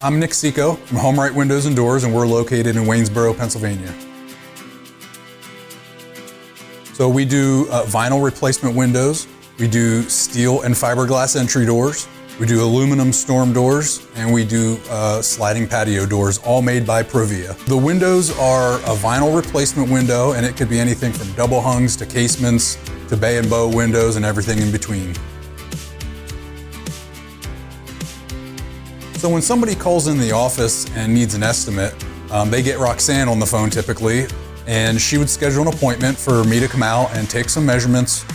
I'm Nick Seco from Home Right Windows and Doors, and we're located in Waynesboro, Pennsylvania. So we do vinyl replacement windows, we do steel and fiberglass entry doors, we do aluminum storm doors, and we do sliding patio doors, all made by Provia. The windows are a vinyl replacement window, and it could be anything from double hungs to casements to bay and bow windows and everything in between. So when somebody calls in the office and needs an estimate, they get Roxanne on the phone typically, and she would schedule an appointment for me to come out and take some measurements,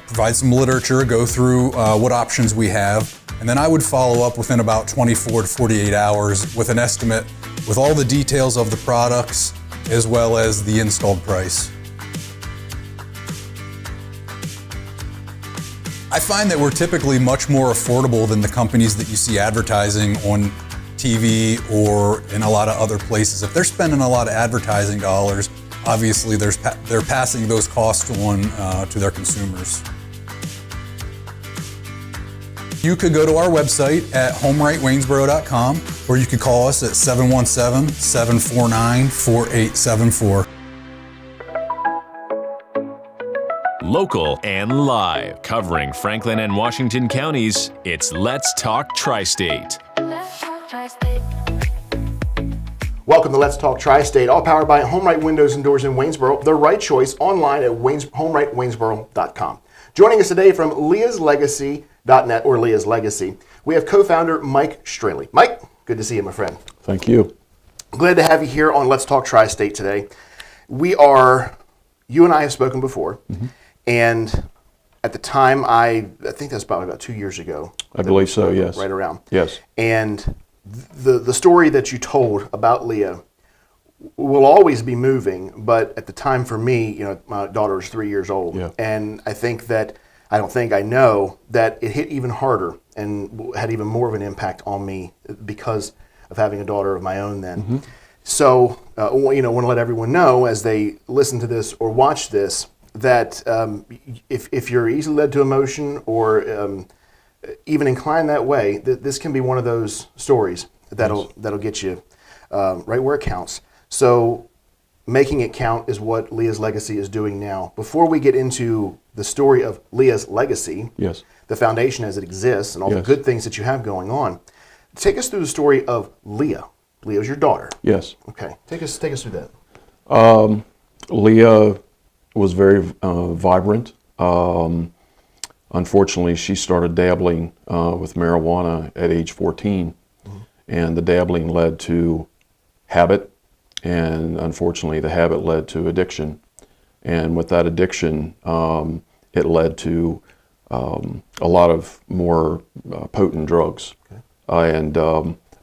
provide some literature, go through what options we have, and then I would follow up within about 24 to 48 hours with an estimate with all the details of the products as well as the installed price. I find that we're typically much more affordable than the companies that you see advertising on TV or in a lot of other places. If they're spending a lot of advertising dollars, obviously they're passing those costs on to their consumers. You could go to our website at homerightwaynesboro.com, or you could call us at 717-749-4874. Local and live, covering Franklin and Washington counties, it's Let's Talk TriState. Welcome to Let's Talk TriState, all powered by Home Right Windows and Doors in Waynesboro, the right choice online at homerightwaynesboro.com. Joining us today from Leah's Legacy.net, or Leah's Legacy, we have co-founder Mike Straley. Mike, good to see you, my friend. Thank you. Glad to have you here on Let's Talk TriState today. You and I have spoken before, and at the time, I think that's probably about 2 years ago. I believe so, yes. Right around. Yes. And the story that you told about Leah will always be moving, but at the time for me, my daughter was 3 years old. Yeah. And I know that it hit even harder and had even more of an impact on me because of having a daughter of my own then. So, I want to let everyone know as they listen to this or watch this that if you're easily led to emotion or even inclined that way, this can be one of those stories that'll get you right where it counts. So making it count is what Leah's Legacy is doing now. Before we get into the story of Leah's Legacy, Yes. the foundation as it exists and all the good things that you have going on, take us through the story of Leah. Leah's your daughter. Yes. Okay. Take us through that. Leah was very vibrant. Unfortunately, she started dabbling with marijuana at age 14, and the dabbling led to habit, and unfortunately, the habit led to addiction. And with that addiction, it led to a lot of more potent drugs. Okay.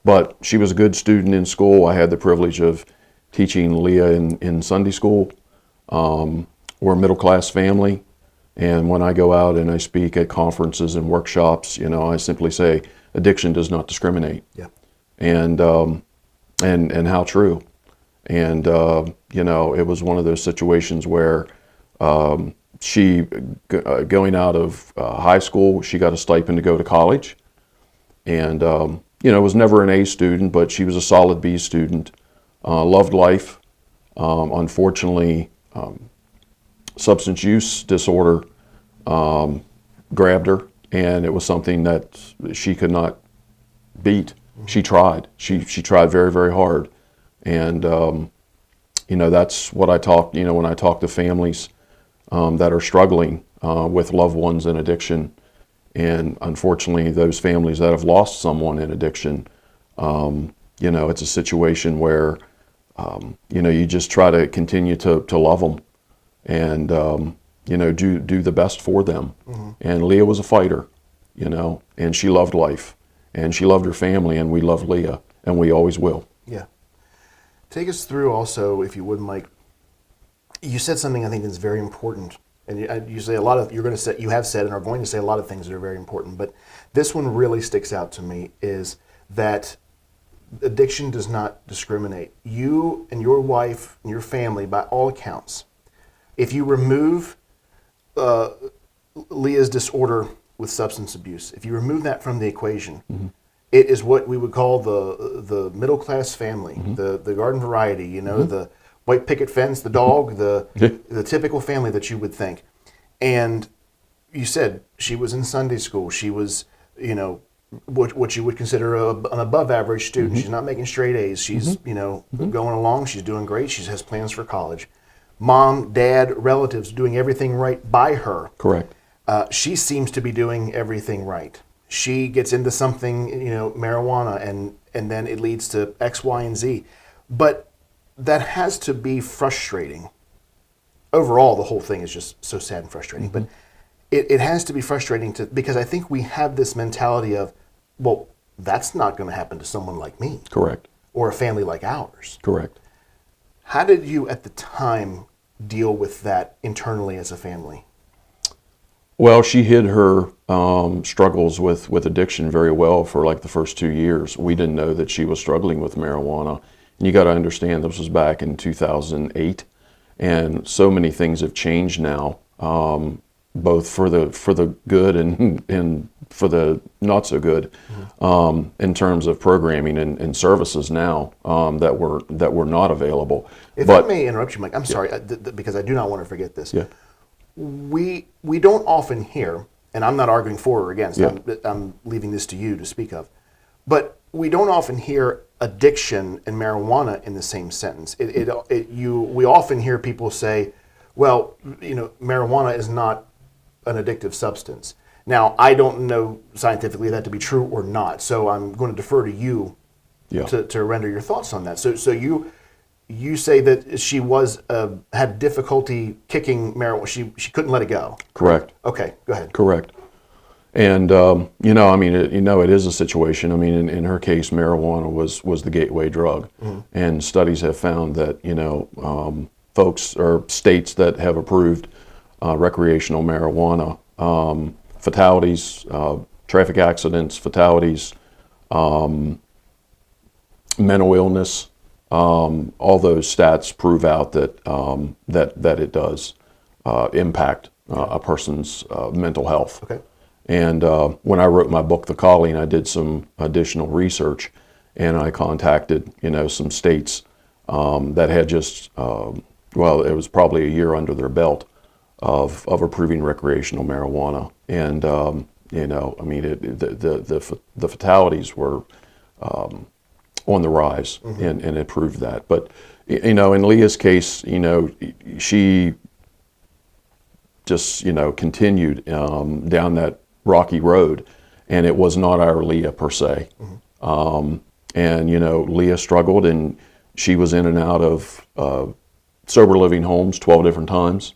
But she was a good student in school. I had the privilege of teaching Leah in Sunday school. We're a middle-class family, and when I go out and I speak at conferences and workshops, I simply say, addiction does not discriminate. Yeah. And how true. And, it was one of those situations where she, going out of high school, she got a stipend to go to college. And, was never an A student, but she was a solid B student, loved life. Unfortunately, substance use disorder grabbed her, and it was something that she could not beat. She tried. She tried very, very hard. And, that's what I talk, when I talk to families that are struggling with loved ones in addiction. And unfortunately, those families that have lost someone in addiction, it's a situation where, you just try to continue to love them and, do the best for them. And Leah was a fighter, and she loved life, and she loved her family, and we love Leah, and we always will. Yeah. Take us through also, if you would, Mike. You said something I think that's very important. And you say you have said and are going to say a lot of things that are very important, but this one really sticks out to me is that addiction does not discriminate. You and your wife and your family, by all accounts, if you remove Leah's disorder with substance abuse, if you remove that from the equation, it is what we would call the middle class family, the garden variety. You know, the white picket fence, the dog, the typical family that you would think. And you said she was in Sunday school. She was, you know, what you would consider an above average student. She's not making straight A's. She's, you know, going along. She's doing great. She has plans for college. Mom, dad, relatives doing everything right by her. Correct. She seems to be doing everything right. She gets into something, you know, marijuana, and then it leads to X, Y, and Z. But that has to be frustrating. Overall, the whole thing is just so sad and frustrating. But it has to be frustrating because I think we have this mentality of, well, that's not going to happen to someone like me. Correct. Or a family like ours. Correct. How did you at the time deal with that internally as a family? Well, she hid her struggles with addiction very well for like the first 2 years. We didn't know that she was struggling with marijuana. And you got to understand, this was back in 2008, and so many things have changed now, both for the good and for the not so good, in terms of programming and services now that were not available. If I may interrupt you, Mike, I'm sorry, because I do not want to forget this. Yeah. We don't often hear, and I'm not arguing for or against, Yeah. I'm leaving this to you to speak of, but we don't often hear addiction and marijuana in the same sentence. We often hear people say, well, you know, marijuana is not an addictive substance. Now, I don't know scientifically that to be true or not, so I'm going to defer to you to render your thoughts on that. So you say that she was had difficulty kicking marijuana. She couldn't let it go. Correct. Okay, go ahead. Correct. And you know, I mean, it is a situation. I mean, in her case, marijuana was the gateway drug, and studies have found that, you know, folks or states that have approved recreational marijuana, fatalities, traffic accidents, fatalities, mental illness, all those stats prove out that that it does impact a person's mental health. Okay. And when I wrote my book, The Calling, I did some additional research, and I contacted, you know, some states that had just, well, it was probably a year under their belt of approving recreational marijuana. And, you know, I mean, the fatalities were on the rise, and it proved that. But, you know, in Leah's case, you know, she just, you know, continued down that rocky road, and it was not our Leah per se. And, you know, Leah struggled, and she was in and out of sober living homes 12 different times.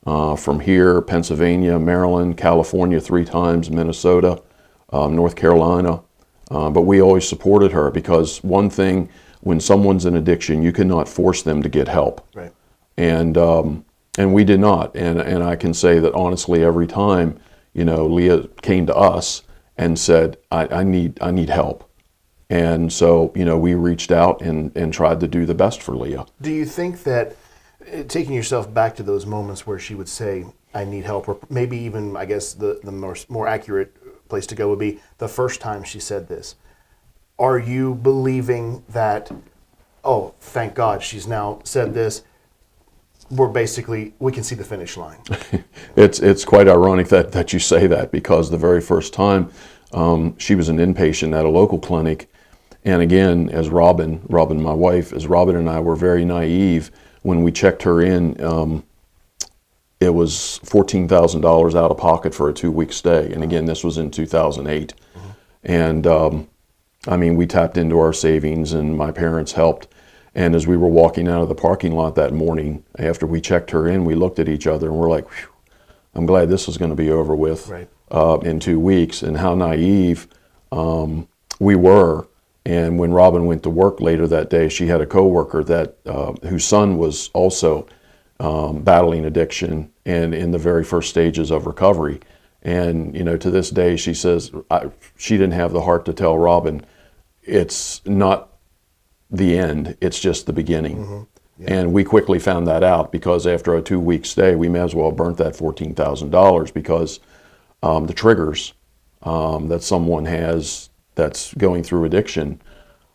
From here, Pennsylvania, Maryland, California 3 times, Minnesota, North Carolina. But we always supported her, because one thing, when someone's in addiction, you cannot force them to get help. Right. And we did not. And I can say that honestly, every time, you know, Leah came to us and said, I need help. And so, you know, we reached out and tried to do the best for Leah. Do you think that, taking yourself back to those moments where she would say, I need help, or maybe even, I guess, the more accurate place to go would be the first time she said this, are you believing that, oh, thank God she's now said this, we can see the finish line? It's quite ironic that you say that, because the very first time she was an inpatient at a local clinic, and again, as Robin, my wife, as Robin and I were very naive, when we checked her in, it was $14,000 out of pocket for a 2-week stay. And again, this was in 2008. And I mean, we tapped into our savings, and my parents helped. And as we were walking out of the parking lot that morning, after we checked her in, we looked at each other and we're like, whew, I'm glad this is going to be over with in 2 weeks. And how naive we were. And when Robin went to work later that day, she had a coworker that whose son was also battling addiction and in the very first stages of recovery. And, you know, to this day, she says she didn't have the heart to tell Robin, it's not the end, it's just the beginning. And we quickly found that out, because after a 2-week stay, we may as well have burnt that $14,000, because the triggers that someone has that's going through addiction,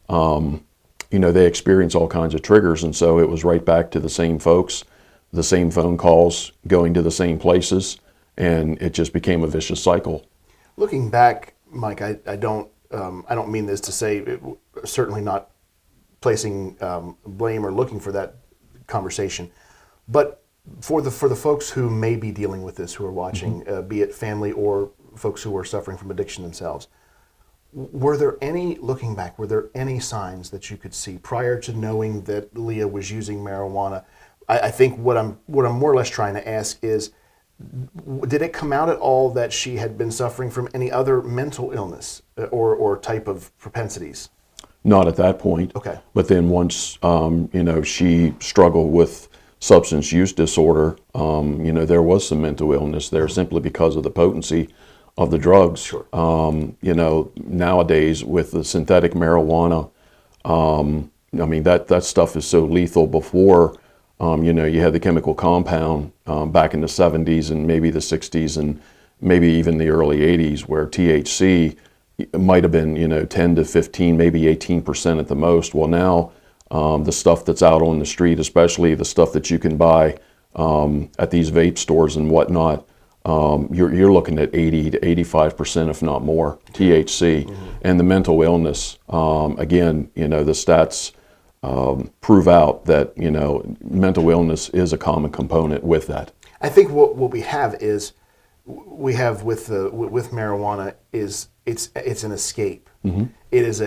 they experience all kinds of triggers. And so it was right back to the same folks, the same phone calls, going to the same places, and it just became a vicious cycle. Looking back, Mike, I don't mean this to say, certainly not placing blame or looking for that conversation, but for the folks who may be dealing with this, who are watching, be it family or folks who are suffering from addiction themselves, looking back, were there any signs that you could see prior to knowing that Leah was using marijuana? I think what I'm more or less trying to ask is, did it come out at all that she had been suffering from any other mental illness or type of propensities? Not at that point. Okay. But then once, she struggled with substance use disorder, there was some mental illness there simply because of the potency of the drugs. Sure. Nowadays with the synthetic marijuana, that stuff is so lethal. Before, you had the chemical compound back in the 70s and maybe the 60s and maybe even the early 80s, where THC might have been, 10 to 15, maybe 18% at the most. Well, now the stuff that's out on the street, especially the stuff that you can buy at these vape stores and whatnot, you're looking at 80 to 85%, if not more, THC. And the mental illness, again, the stats prove out that, mental illness is a common component with that. I think what we have with marijuana is it's an escape. It is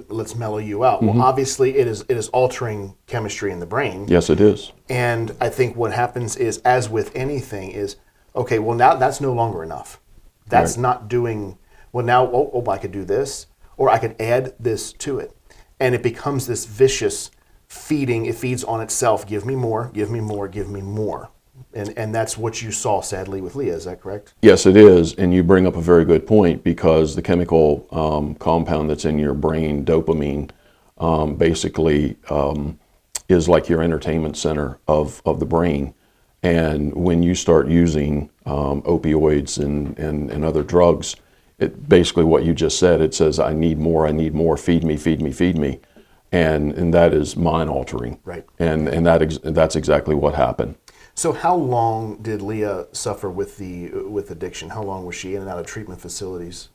let's mellow you out. Well, obviously it is altering chemistry in the brain. Yes, it is. And I think what happens is, as with anything, is okay, well, now that's no longer enough. That's not doing well. Now, I could do this, or I could add this to it, and it becomes this vicious feeding. It feeds on itself. Give me more. Give me more. Give me more. And that's what you saw, sadly, with Leah. Is that correct? Yes, it is. And you bring up a very good point, because the chemical compound that's in your brain, dopamine, basically is like your entertainment center of the brain. And when you start using opioids and other drugs, it basically what you just said, it says, I need more, feed me, feed me, feed me. And that is mind altering. Right. And that's exactly what happened. So how long did Leah suffer with addiction? How long was she in and out of treatment facilities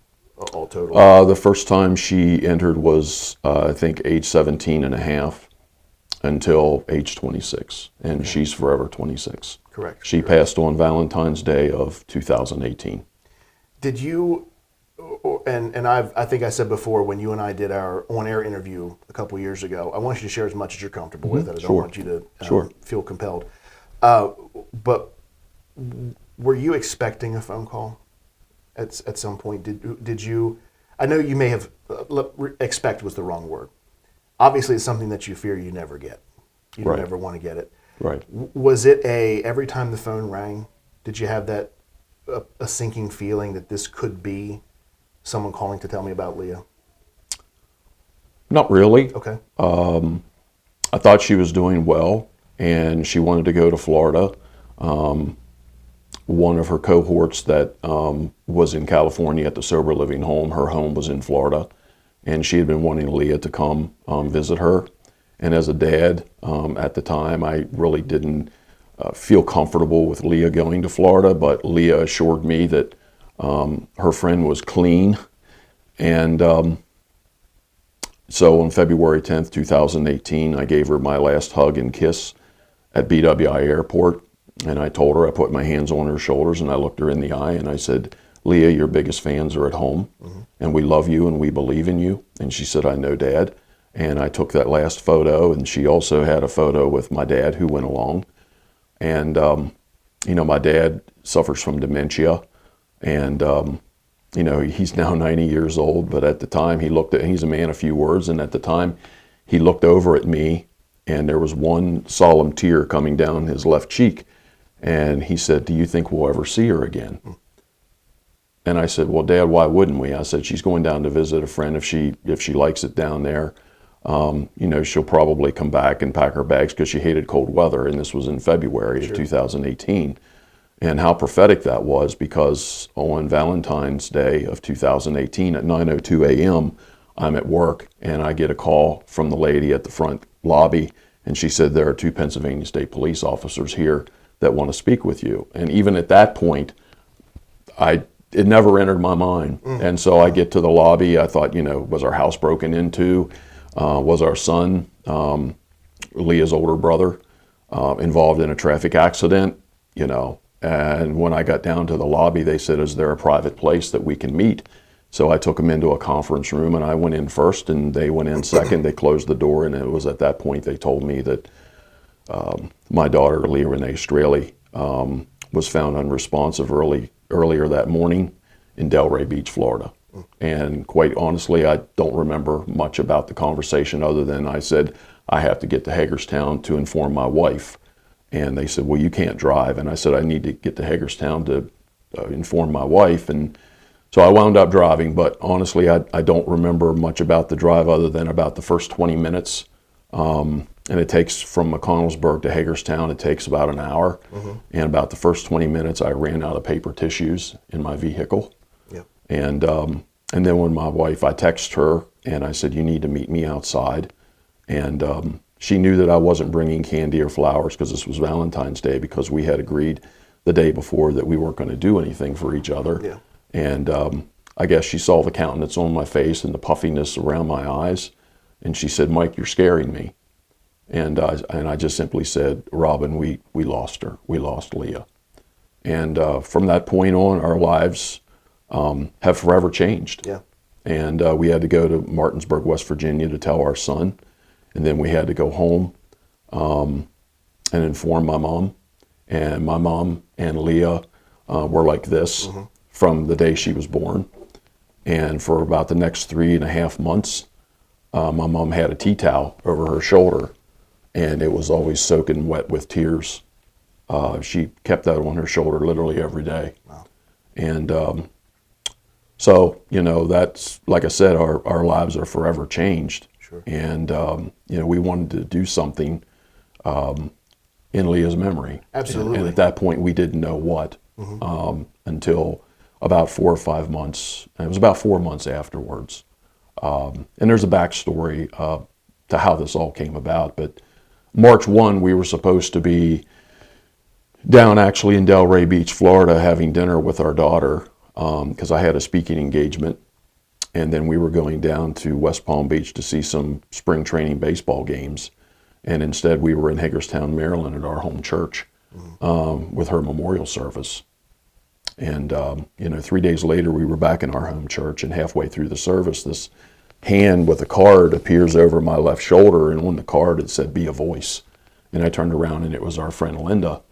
all total? The first time she entered was, I think, age 17 and a half until age 26. And she's forever 26. Correct. She passed on Valentine's Day of 2018. Did you, and I think I said before, when you and I did our on-air interview a couple years ago, I want you to share as much as you're comfortable with it. I don't want you to feel compelled. But were you expecting a phone call at some point? Did you? I know you may have. Expect was the wrong word. Obviously, it's something that you fear you never get. You don't ever want to get it. Right. Was it every time the phone rang, did you have that a sinking feeling that this could be someone calling to tell me about Leah? Not really. Okay. I thought she was doing well, and she wanted to go to Florida. One of her cohorts that was in California at the Sober Living home, her home was in Florida, and she had been wanting Leah to come visit her. And as a dad at the time, I really didn't feel comfortable with Leah going to Florida, but Leah assured me that her friend was clean. And so on February 10th, 2018, I gave her my last hug and kiss at BWI Airport. And I told her, I put my hands on her shoulders and I looked her in the eye and I said, Leah, your biggest fans are at home, and we love you and we believe in you. And she said, I know, Dad. And I took that last photo, and she also had a photo with my dad who went along. And, my dad suffers from dementia, and, he's now 90 years old, but at the time he's a man of few words, and at the time he looked over at me, and there was one solemn tear coming down his left cheek, and he said, do you think we'll ever see her again? And I said, well, Dad, why wouldn't we? I said, she's going down to visit a friend if she likes it down there. She'll probably come back and pack her bags because she hated cold weather, and this was in February of 2018. And how prophetic that was, because on Valentine's Day of 2018 at 9:02 a.m., I'm at work and I get a call from the lady at the front lobby, and she said, there are 2 Pennsylvania State Police officers here that want to speak with you. And even at that point, it never entered my mind. And so I get to the lobby. I thought, was our house broken into? Was our son, Leah's older brother, involved in a traffic accident? And when I got down to the lobby, they said, is there a private place that we can meet? So I took them into a conference room, and I went in first, and they went in second. They closed the door, and it was at that point they told me that my daughter, Leah Renee Straley, was found unresponsive earlier that morning in Delray Beach, Florida. And quite honestly, I don't remember much about the conversation other than I said, I have to get to Hagerstown to inform my wife. And they said, well, you can't drive. And I said, I need to get to Hagerstown to inform my wife. And so I wound up driving, but honestly, I don't remember much about the drive other than about the first 20 minutes. And it takes from McConnellsburg to Hagerstown, it takes about an hour. And about the first 20 minutes, I ran out of paper tissues in my vehicle. Yep. And then when my wife, I texted her and I said, you need to meet me outside. And she knew that I wasn't bringing candy or flowers because this was Valentine's Day, because we had agreed the day before that we weren't going to do anything for each other. Yeah. And I guess she saw the countenance on my face and the puffiness around my eyes. And she said, Mike, you're scaring me. And I just simply said, Robin, we lost her. We lost Leah. And from that point on, our lives have forever changed. Yeah. And we had to go to Martinsburg, West Virginia to tell our son. And then we had to go home and inform my mom. And my mom and Leah were like this from the day she was born. And for about the next 3.5 months, my mom had a tea towel over her shoulder, and it was always soaking wet with tears. She kept that on her shoulder literally every day. Wow. And so, that's, like I said, our lives are forever changed. Sure. And, we wanted to do something in Leah's memory. Absolutely. And at that point, we didn't know what until about 4 or 5 months. And it was about 4 months afterwards. And there's a backstory to how this all came about. But March 1, we were supposed to be down actually in Delray Beach, Florida, having dinner with our daughter because I had a speaking engagement. And then we were going down to West Palm Beach to see some spring training baseball games. And instead we were in Hagerstown, Maryland at our home church with her memorial service. And, 3 days later we were back in our home church, and halfway through the service, this hand with a card appears over my left shoulder, and on the card it said, "Be a voice." And I turned around and it was our friend Linda.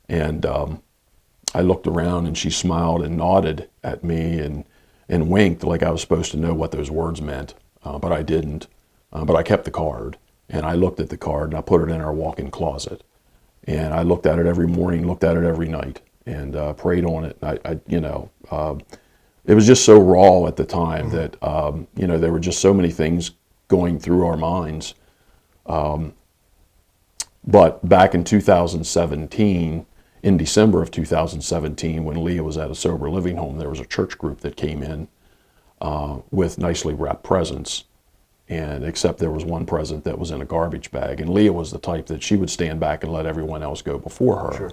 And I looked around and she smiled and nodded at me and winked like I was supposed to know what those words meant, but I didn't. But I kept the card, and I looked at the card, and I put it in our walk-in closet. And I looked at it every morning, looked at it every night, and prayed on it. It was just so raw at the time that, there were just so many things going through our minds. But back in 2017, in December of 2017, when Leah was at a sober living home, there was a church group that came in with nicely wrapped presents. And except there was one present that was in a garbage bag. And Leah was the type that she would stand back and let everyone else go before her. Sure.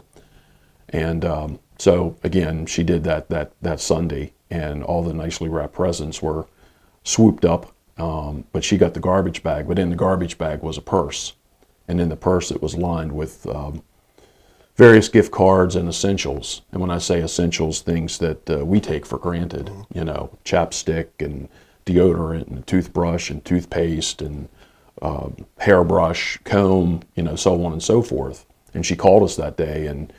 And so, again, she did that Sunday, and all the nicely wrapped presents were swooped up. But she got the garbage bag. But in the garbage bag was a purse. And in the purse, it was lined with various gift cards and essentials. And when I say essentials, things that we take for granted, chapstick and deodorant and toothbrush and toothpaste and hairbrush, comb, so on and so forth. And she called us that day, and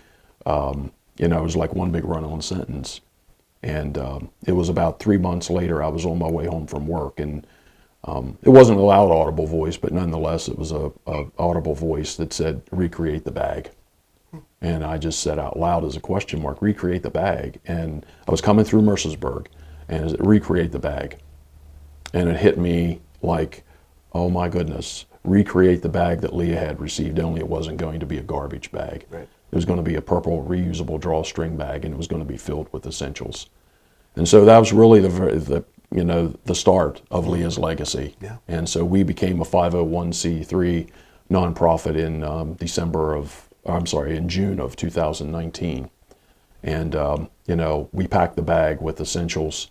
it was like one big run-on sentence. And it was about 3 months later, I was on my way home from work, and it wasn't a loud audible voice, but nonetheless, it was a audible voice that said, "Recreate the bag." And I just said out loud as a question mark, "Recreate the bag." And I was coming through Mercersburg, and it said, "Recreate the bag." And it hit me like, oh my goodness, recreate the bag that Leah had received, only it wasn't going to be a garbage bag. Right. It was going to be a purple reusable drawstring bag, and it was going to be filled with essentials. And so that was really the start of Leah's legacy. Yeah. And so we became a 501c3 nonprofit in June of 2019. And, we pack the bag with essentials,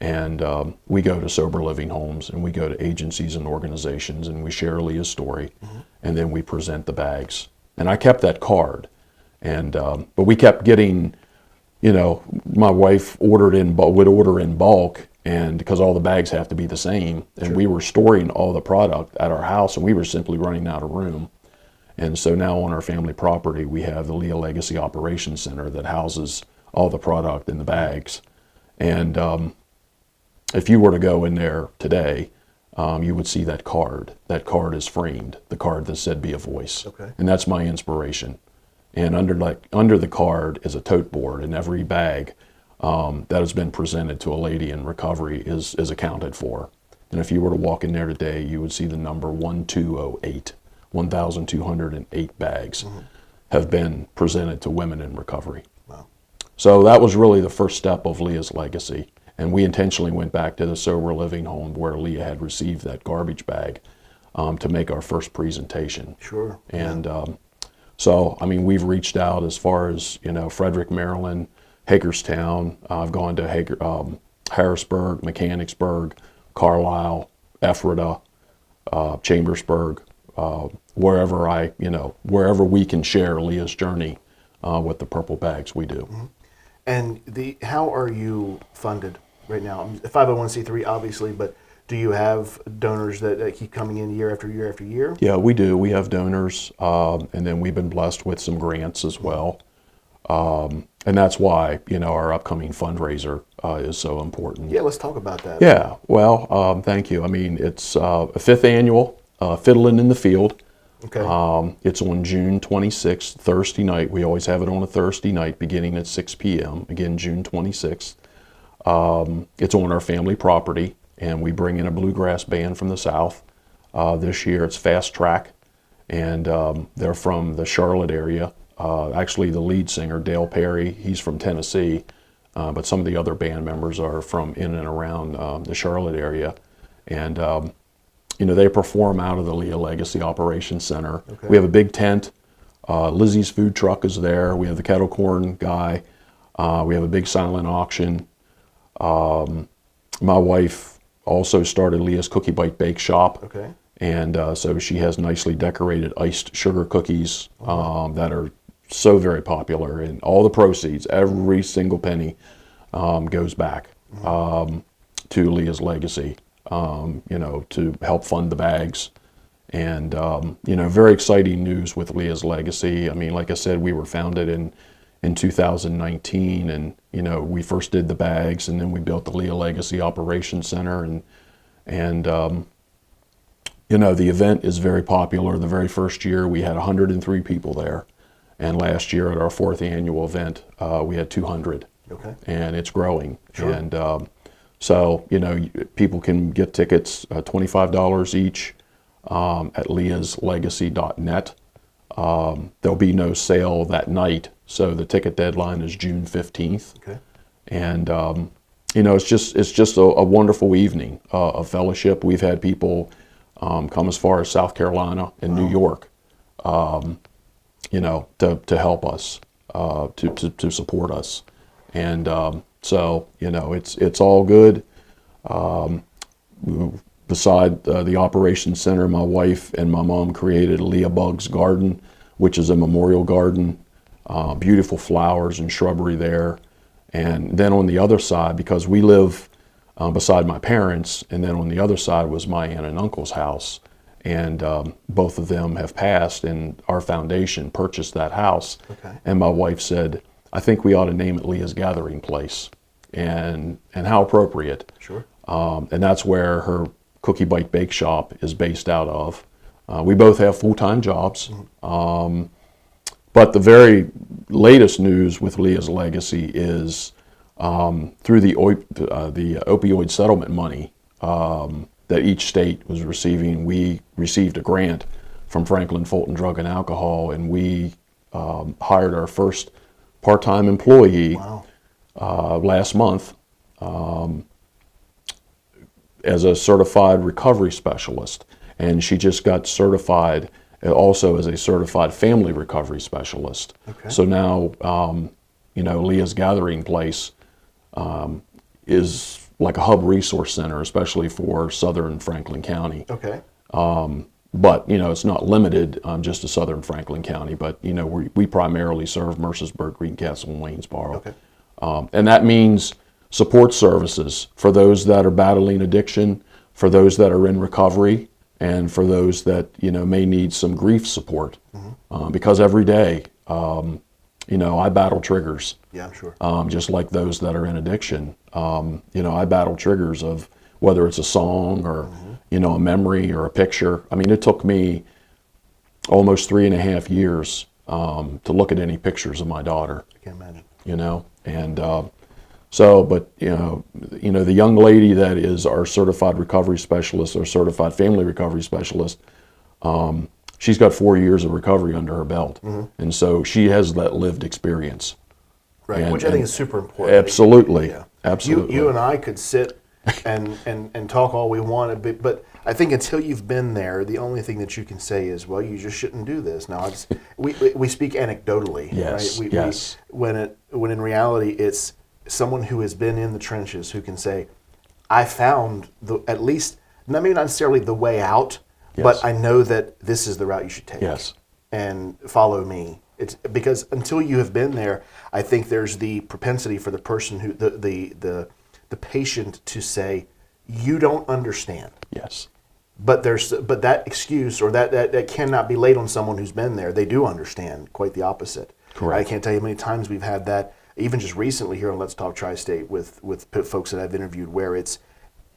and we go to sober living homes, and we go to agencies and organizations, and we share Leah's story, and then we present the bags. And I kept that card. And, but we kept getting, my wife would order in bulk, and because all the bags have to be the same, and we were storing all the product at our house, and we were simply running out of room. And so now on our family property, we have the Leah Legacy Operations Center that houses all the product in the bags. And if you were to go in there today, you would see that card. That card is framed, the card that said "Be a Voice." Okay. And that's my inspiration. And under the card is a tote board, and every bag that has been presented to a lady in recovery is accounted for. And if you were to walk in there today, you would see the number 1208. 1,208 bags have been presented to women in recovery. Wow. So that was really the first step of Leah's legacy. And we intentionally went back to the sober living home where Leah had received that garbage bag to make our first presentation. Sure. And so, we've reached out as far as, Frederick, Maryland, Hagerstown. I've gone to Harrisburg, Mechanicsburg, Carlisle, Ephrata, Chambersburg, wherever we can share Leah's journey with the purple bags, we do. And how are you funded right now? 501c3, obviously, but do you have donors that keep coming in year after year after year? Yeah, we do. We have donors, and then we've been blessed with some grants as well. And that's why, our upcoming fundraiser is so important. Yeah, let's talk about that. Yeah, well, thank you. It's a 5th annual Fiddlin' in the Field. Okay. It's on June 26th, Thursday night. We always have it on a Thursday night beginning at 6 p.m. Again, June 26th. It's on our family property, and we bring in a bluegrass band from the South. This year it's Fast Track, and they're from the Charlotte area. Actually, the lead singer, Dale Perry, he's from Tennessee, but some of the other band members are from in and around the Charlotte area. And they perform out of the Leah Legacy Operations Center. Okay. We have a big tent. Lizzie's food truck is there. We have the kettle corn guy. We have a big silent auction. My wife also started Leah's Cookie Bite Bake Shop. Okay. And so she has nicely decorated iced sugar cookies that are so very popular. And all the proceeds, every single penny, goes back to Leah's Legacy. To help fund the bags. And, very exciting news with Leah's Legacy. Like I said, we were founded in 2019, and, we first did the bags, and then we built the Leah Legacy Operations Center. And the event is very popular. The very first year, we had 103 people there. And last year at our 4th annual event, we had 200. Okay. And it's growing. Sure. And, so, people can get tickets, $25 each at leahslegacy.net. There'll be no sale that night, so the ticket deadline is June 15th. Okay. And, it's just a wonderful evening of fellowship. We've had people come as far as South Carolina and New York, to help us, to support us. And so, it's all good. Beside the Operations Center, my wife and my mom created Leah Bug's Garden, which is a memorial garden, beautiful flowers and shrubbery there. And then on the other side, because we live beside my parents, and then on the other side was my aunt and uncle's house. And both of them have passed, and our foundation purchased that house. Okay. And my wife said, I think we ought to name it Leah's Gathering Place. And how appropriate. Sure. And that's where her Cookie Bite Bake Shop is based out of. We both have full-time jobs. But the very latest news with Leah's Legacy is through the opioid settlement money that each state was receiving, we received a grant from Franklin Fulton Drug and Alcohol, and we hired our first part-time employee Wow. last month as a certified recovery specialist. And she just got certified also as a certified family recovery specialist. Okay. So now, Leah's Gathering Place is like a hub resource center, especially for Southern Franklin County. Okay. But, it's not limited just to Southern Franklin County, but, we primarily serve Mercersburg, Greencastle, and Waynesboro. Okay. And that means support services for those that are battling addiction, for those that are in recovery, and for those that, may need some grief support. Because every day, I battle triggers. Yeah, I'm sure. Just like those that are in addiction. I battle triggers of whether it's a song or, a memory or a picture. I mean, it took me almost 3.5 years to look at any pictures of my daughter. I can't imagine. And the young lady that is our certified recovery specialist or certified family recovery specialist, she's got 4 years of recovery under her belt. And so she has that lived experience. Right, which I think is super important. Absolutely. Yeah. Absolutely. You and I could sit and talk all we want, but I think until you've been there, the only thing that you can say is, well, you just shouldn't do this. Now, we speak anecdotally, Yes, right? yes. When in reality, it's someone who has been in the trenches who can say, I found at least, maybe not necessarily the way out, Yes. but I know that this is the route you should take. Yes. And follow me. It's because until you have been there, I think there's the propensity for the person who the patient to say, you don't understand. Yes. But that excuse or that cannot be laid on someone who's been there. They do understand. Quite the opposite. Correct. I can't tell you how many times we've had that, even just recently here on Let's Talk TriState with folks that I've interviewed, where it's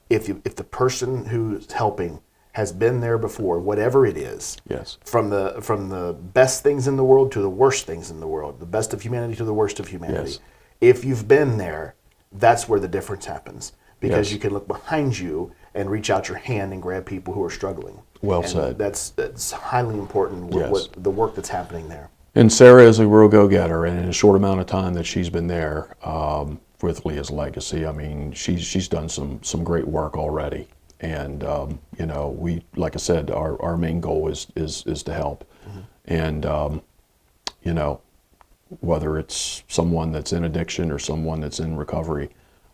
if the person who's helping has been there before, whatever it is. Yes. From the best things in the world to the worst things in the world, the best of humanity to the worst of humanity. Yes. If you've been there, that's where the difference happens, because Yes. you can look behind you and reach out your hand and grab people who are struggling. Well And said. That's highly important. Yes. What the work that's happening there. And Sarah is a real go-getter, and in a short amount of time that she's been there with Leah's Legacy, I mean, she's done some great work already. And we, like I said, our main goal is to help. And whether it's someone that's in addiction or someone that's in recovery,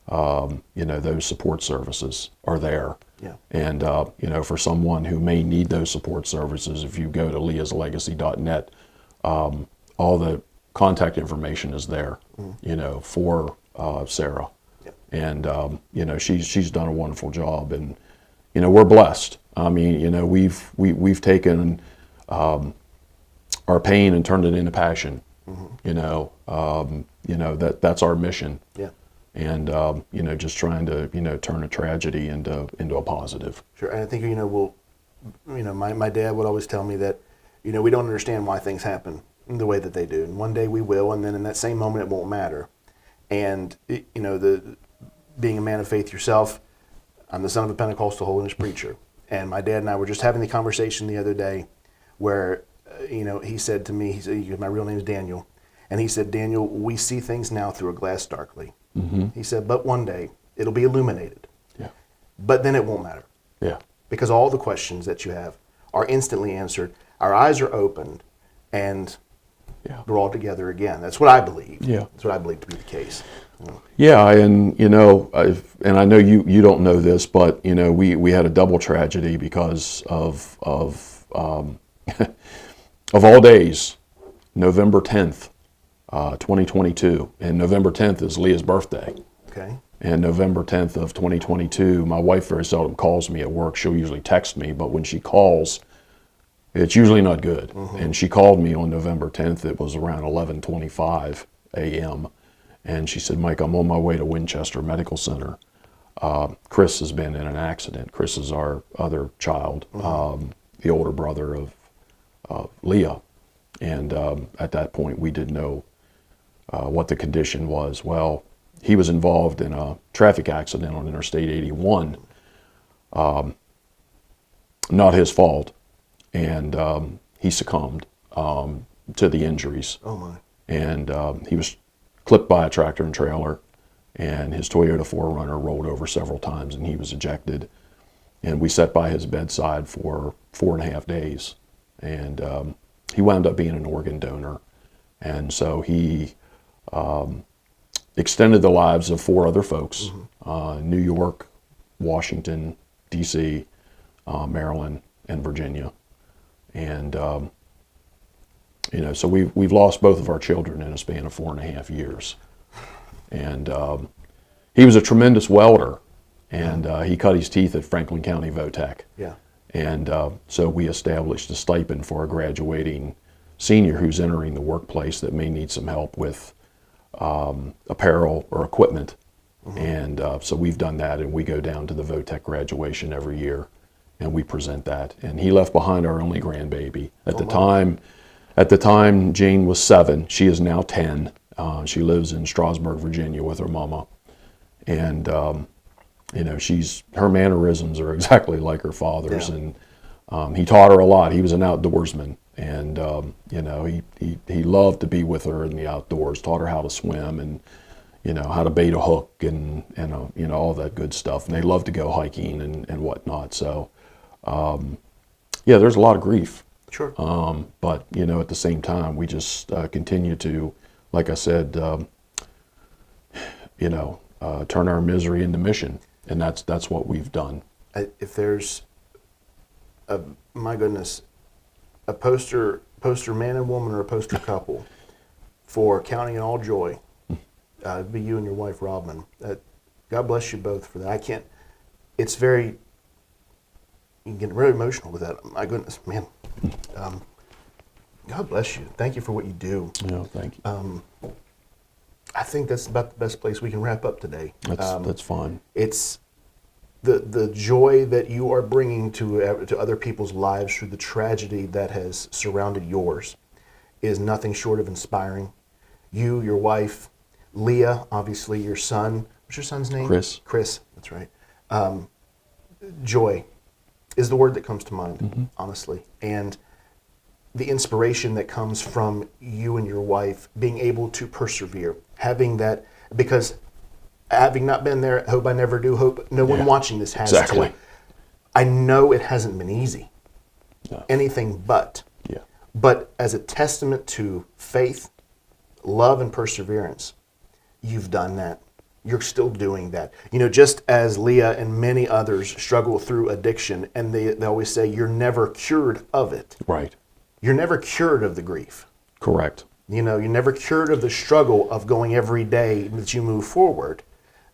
those support services are there. Yeah. And for someone who may need those support services, if you go to leahslegacy.net, all the contact information is there, for Sarah. Yep. And she's done a wonderful job, and we're blessed. I mean, we've taken our pain and turned it into passion. That's our mission. Yeah. And just trying to turn a tragedy into a positive. Sure. And I think my dad would always tell me that we don't understand why things happen the way that they do, and one day we will, and then in that same moment it won't matter. And being a man of faith yourself, I'm the son of a Pentecostal holiness preacher, and my dad and I were just having the conversation the other day where he said to me, my real name is Daniel, and he said, Daniel, we see things now through a glass darkly. He said, but one day it'll be illuminated. Yeah. But then it won't matter. Yeah. Because all the questions that you have are instantly answered. Our eyes are opened, and we're all together again. That's what I believe. Yeah. That's what I believe to be the case. Yeah, and I know you don't know this, but we had a double tragedy because of of all days, November 10th, 2022, and November 10th is Leah's birthday. Okay. And November 10th of 2022, my wife very seldom calls me at work. She'll usually text me, but when she calls, it's usually not good. And she called me on November 10th. It was around 11:25 a.m. And she said, Mike, I'm on my way to Winchester Medical Center. Chris has been in an accident. Chris is our other child, the older brother of Leah. And at that point, we didn't know what the condition was. Well, he was involved in a traffic accident on Interstate 81. Not his fault. And he succumbed. to the injuries. Oh my. And he was clipped by a tractor and trailer, and his Toyota 4Runner rolled over several times, and he was ejected. And we sat by his bedside for 4.5 days, and he wound up being an organ donor. And so he extended the lives of 4 other folks, New York, Washington, D.C., Maryland, and Virginia. And so we've lost both of our children in a span of 4.5 years. And he was a tremendous welder, and he cut his teeth at Franklin County Votech. Yeah. And so we established a stipend for a graduating senior who's entering the workplace that may need some help with apparel or equipment. And so we've done that, and we go down to the Votech graduation every year, and we present that. And he left behind our only grandbaby. At the time, Jane was 7. She is now 10. She lives in Strasburg, Virginia, with her mama. And her mannerisms are exactly like her father's. Yeah. And he taught her a lot. He was an outdoorsman, and he loved to be with her in the outdoors. Taught her how to swim and how to bait a hook and all that good stuff. And they loved to go hiking and whatnot. So there's a lot of grief. Sure. But at the same time, we just continue to, like I said, turn our misery into mission, and that's what we've done. If there's my goodness, a poster man and woman, or a poster couple for Counting It All Joy, be you and your wife, Robin. God bless you both for that. I can't. It's very. You can get really emotional with that. My goodness, man. God bless you. Thank you for what you do. No, thank you. I think that's about the best place we can wrap up today. That's fine. It's the joy that you are bringing to other people's lives through the tragedy that has surrounded yours is nothing short of inspiring. You, your wife, Leah, obviously your son. What's your son's name? Chris. Chris, that's right. Joy is the word that comes to mind, honestly. And the inspiration that comes from you and your wife being able to persevere, having that, because having not been there, hope I never do, hope no one watching this has exactly. to. I know it hasn't been easy. No. Anything but. Yeah. But as a testament to faith, love, and perseverance, you've done that. You're still doing that. Just as Leah and many others struggle through addiction, and they always say, you're never cured of it. Right. You're never cured of the grief. Correct. You're never cured of the struggle of going every day that you move forward,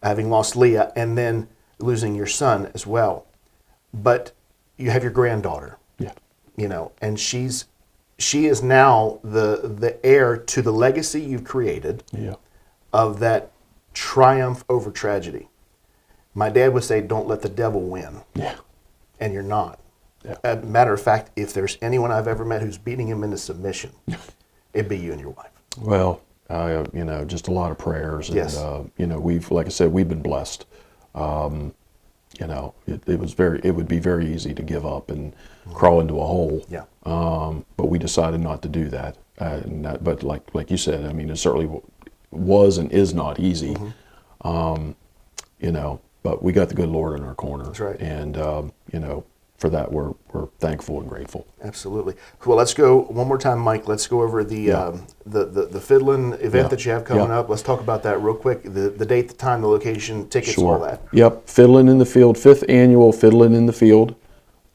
having lost Leah and then losing your son as well. But you have your granddaughter. Yeah. And she is now the heir to the legacy you've created. Yeah. Of that triumph over tragedy. My dad would say, don't let the devil win. Yeah. And you're not. Yeah. Matter of fact, if there's anyone I've ever met who's beating him into submission, it'd be you and your wife. Well, just a lot of prayers. And, yes. We've, like I said, we've been blessed. It would be very easy to give up and crawl into a hole. Yeah. But we decided not to do that. But like you said, it certainly was and is not easy. But we got the good Lord in our corner. That's right. And for that we're thankful and grateful. Absolutely. Well, let's go one more time, Mike. Let's go over the Fiddlin' event that you have coming up. Let's talk about that real quick. The date, the time, the location, tickets, all that. Yep. Fiddlin' in the Field, 5th annual Fiddlin' in the Field,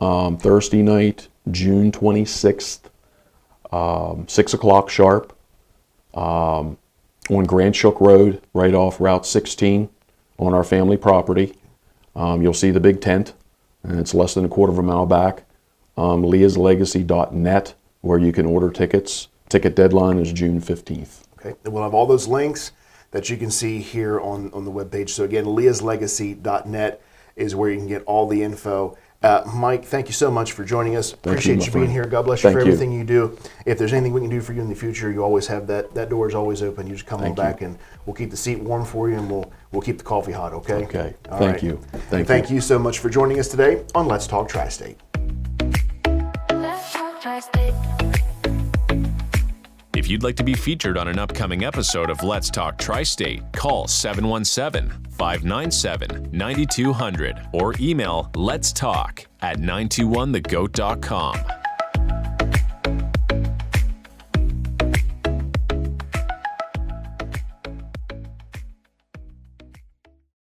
Thursday night, June 26th, 6 o'clock sharp, on Grand Shook Road, right off Route 16 on our family property. You'll see the big tent, and it's less than a quarter of a mile back. leahslegacy.net, where you can order tickets. Ticket deadline is June 15th. Okay, and we'll have all those links that you can see here on the webpage. So again, leahslegacy.net is where you can get all the info. Mike, thank you so much for joining us. Appreciate you being here. God bless you for everything you do. If there's anything we can do for you in the future, you always have that door is always open. You just come on back and we'll keep the seat warm for you, and we'll keep the coffee hot, okay? Okay. All Thank right. you. Thank you so much for joining us today on Let's Talk TriState. Let's talk TriState. If you'd like to be featured on an upcoming episode of Let's Talk Tri-State, call 717-597-9200 or email letstalk@921thegoat.com.